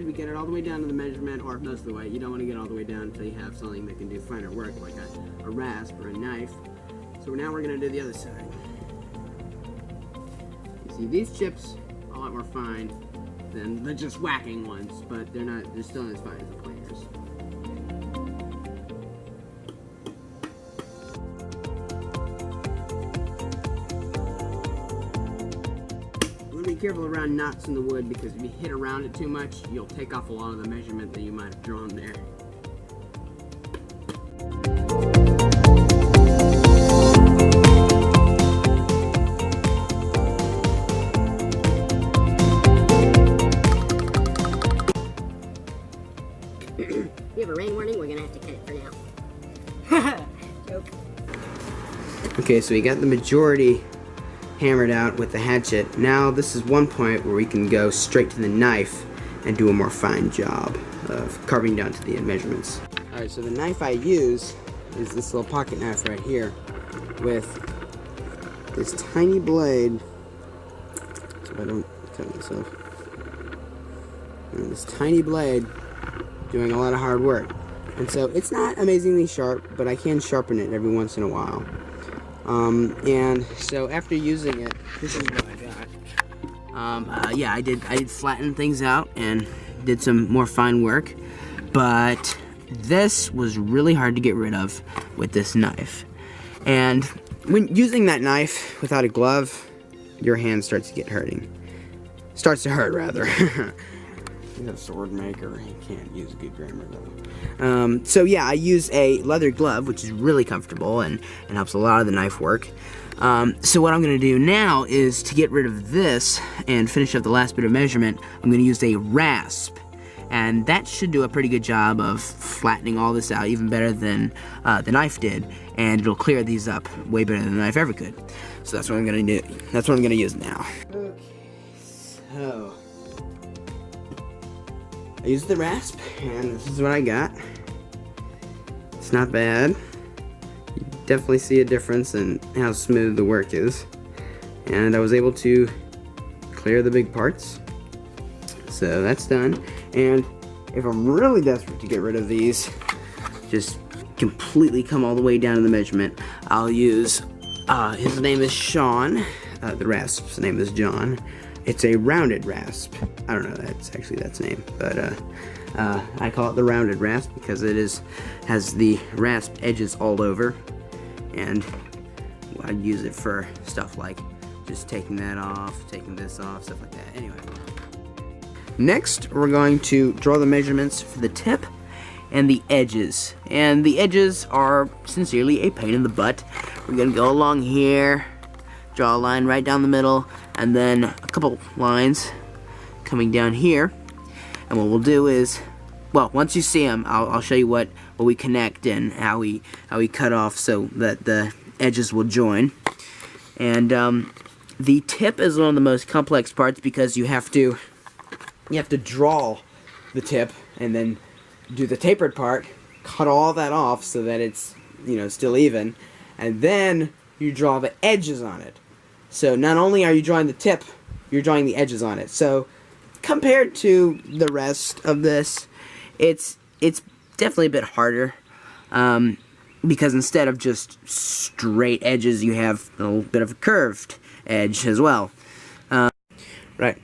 We get it all the way down to the measurement, or most of the way. You don't want to get all the way down until you have something that can do finer work, like a rasp or a knife. So now we're going to do the other side. You see, these chips are a lot more fine than the just whacking ones, but they're still not as fine as the planers. Be careful around knots in the wood, because if you hit around it too much, you'll take off a lot of the measurement that you might have drawn there. We have a rain warning, we're gonna have to cut it for now. Joke. Okay, so we got the majority hammered out with the hatchet. Now this is one point where we can go straight to the knife and do a more fine job of carving down to the measurements. Alright, so the knife I use is this little pocket knife right here with this tiny blade, so I don't cut myself. And this tiny blade doing a lot of hard work. And so it's not amazingly sharp, but I can sharpen it every once in a while. And so after using it, this is what I got. Yeah, I did flatten things out and did some more fine work, but this was really hard to get rid of with this knife. And when using that knife without a glove, your hand starts to hurt rather. He's a sword maker, he can't use good grammar though. So yeah, I use a leather glove, which is really comfortable and helps a lot of the knife work. So what I'm going to do now is, to get rid of this and finish up the last bit of measurement, I'm going to use a rasp. And that should do a pretty good job of flattening all this out, even better than the knife did. And it'll clear these up way better than the knife ever could. So that's what I'm going to do. That's what I'm going to use now. Okay, so I used the rasp, and this is what I got. It's not bad. You definitely see a difference in how smooth the work is. And I was able to clear the big parts. So that's done. And if I'm really desperate to get rid of these, just completely come all the way down to the measurement, I'll use, his name is Sean. The rasp's name is John. It's a rounded rasp. I don't know that's name, but I call it the rounded rasp because it has the rasp edges all over, and I'd use it for stuff like just taking that off, taking this off, stuff like that. Anyway, next we're going to draw the measurements for the tip and the edges, and the edges are sincerely a pain in the butt. We're gonna go along here, draw a line right down the middle, and then a couple lines coming down here. And what we'll do is, well, once you see them, I'll show you what we connect and how we cut off so that the edges will join. And the tip is one of the most complex parts because you have to draw the tip and then do the tapered part, cut all that off so that it's, still even, and then you draw the edges on it. So not only are you drawing the tip, you're drawing the edges on it. So compared to the rest of this, it's definitely a bit harder, because instead of just straight edges, you have a little bit of a curved edge as well. Right.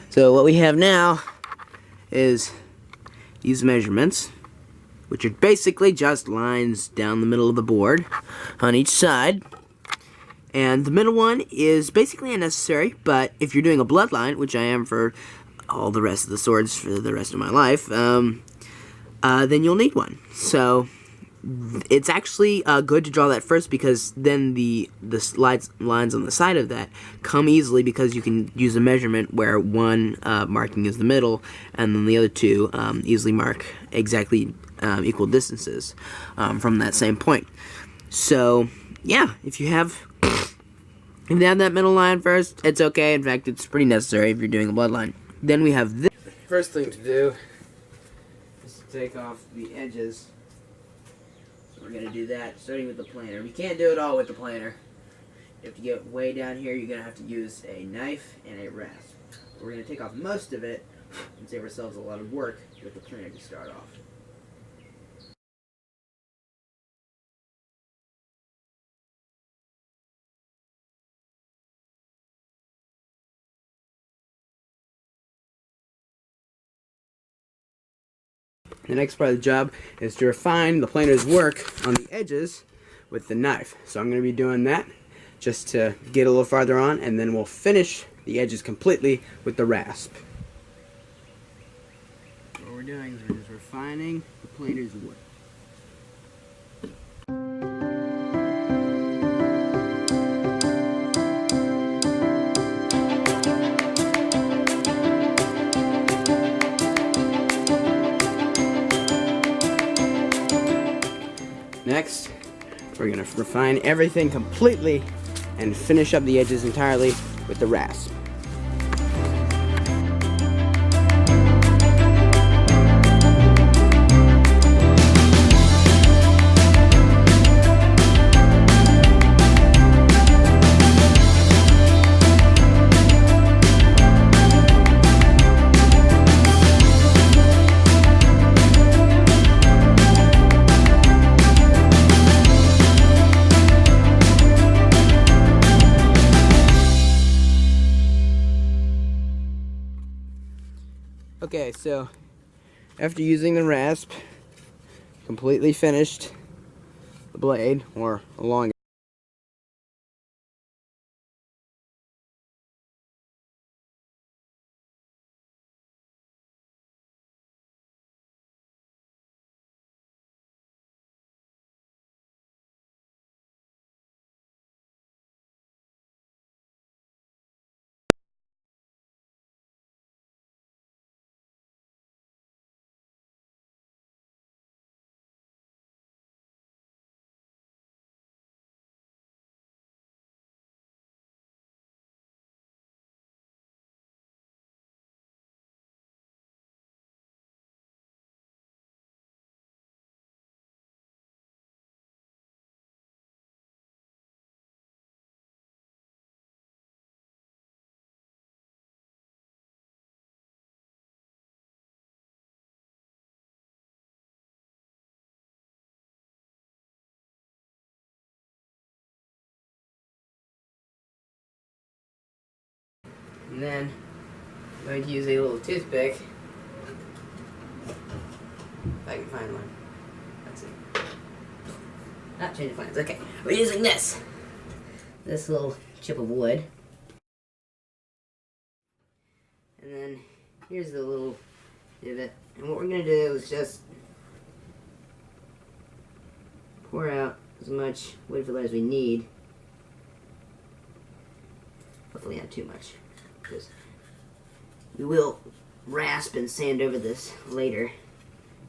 So what we have now is these measurements, which are basically just lines down the middle of the board on each side. And the middle one is basically unnecessary, but if you're doing a bloodline, which I am for all the rest of the swords for the rest of my life, then you'll need one. So it's actually good to draw that first, because then the lines on the side of that come easily, because you can use a measurement where one marking is the middle, and then the other two easily mark exactly equal distances from that same point. So yeah, if you have If you have that middle line first, it's okay. In fact, it's pretty necessary if you're doing a bloodline. Then we have this. First thing to do is to take off the edges. So we're going to do that starting with the planer. We can't do it all with the planer. If you get way down here, you're going to have to use a knife and a rasp. We're going to take off most of it and save ourselves a lot of work with the planer to start off. The next part of the job is to refine the planer's work on the edges with the knife. So I'm going to be doing that just to get a little farther on, and then we'll finish the edges completely with the rasp. What we're doing is we're just refining the planer's work. Next, we're going to refine everything completely and finish up the edges entirely with the rasp. Okay, so after using the rasp, completely finished the blade, or along. And then I'm going to use a little toothpick. If I can find one. Let's see. Not changing plans. Okay. We're using this little chip of wood. And then here's the little divot. And what we're going to do is just pour out as much wood filler as we need. Hopefully not too much, because we will rasp and sand over this later,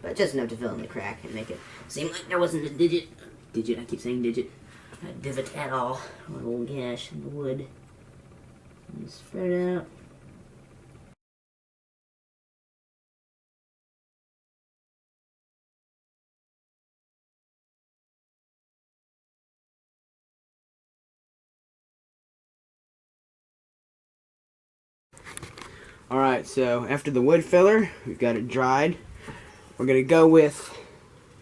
but just enough to fill in the crack and make it seem like there wasn't a I keep saying digit, a divot at all, or a little gash in the wood. And spread it out. Alright, so after the wood filler, we've got it dried. We're going to go with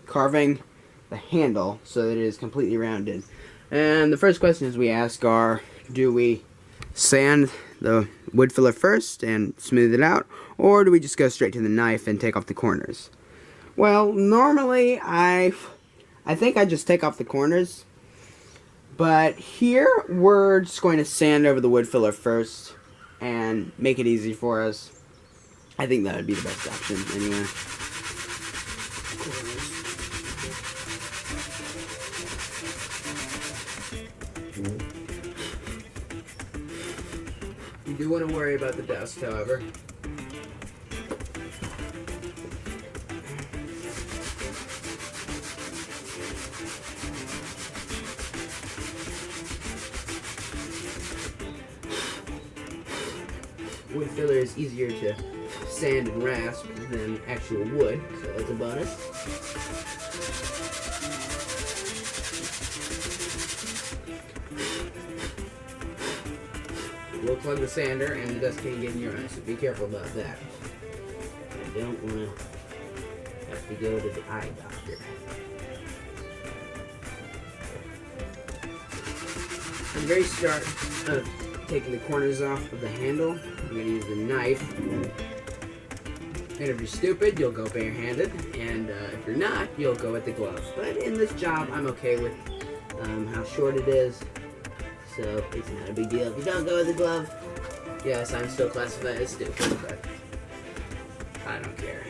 carving the handle so that it is completely rounded. And the first questions we ask are, do we sand the wood filler first and smooth it out, or do we just go straight to the knife and take off the corners? Well, normally I think I just take off the corners, but here we're just going to sand over the wood filler first and make it easy for us. I think that would be the best option anyway. You do want to worry about the dust, however. wood filler is easier to sand and rasp than actual wood, so that's a bonus. We'll plug the sander and the dust can get in your eye, so be careful about that. I don't want to have to go to the eye doctor. At the very start of taking the corners off of the handle, I'm going to use the knife. And if you're stupid, you'll go barehanded, and if you're not, you'll go with the glove. But in this job, I'm okay with how short it is, so it's not a big deal. If you don't go with the glove, yes, I'm still classified as stupid, but I don't care.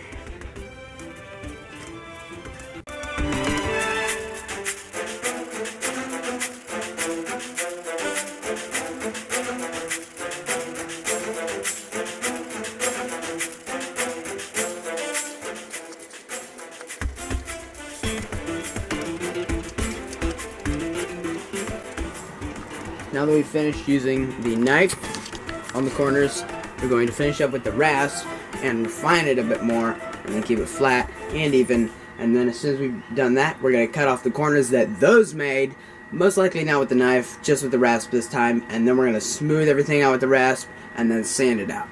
Now that we've finished using the knife on the corners, we're going to finish up with the rasp and refine it a bit more, and then keep it flat and even. And then as soon as we've done that, we're going to cut off the corners that those made, most likely not with the knife, just with the rasp this time, and then we're going to smooth everything out with the rasp and then sand it out.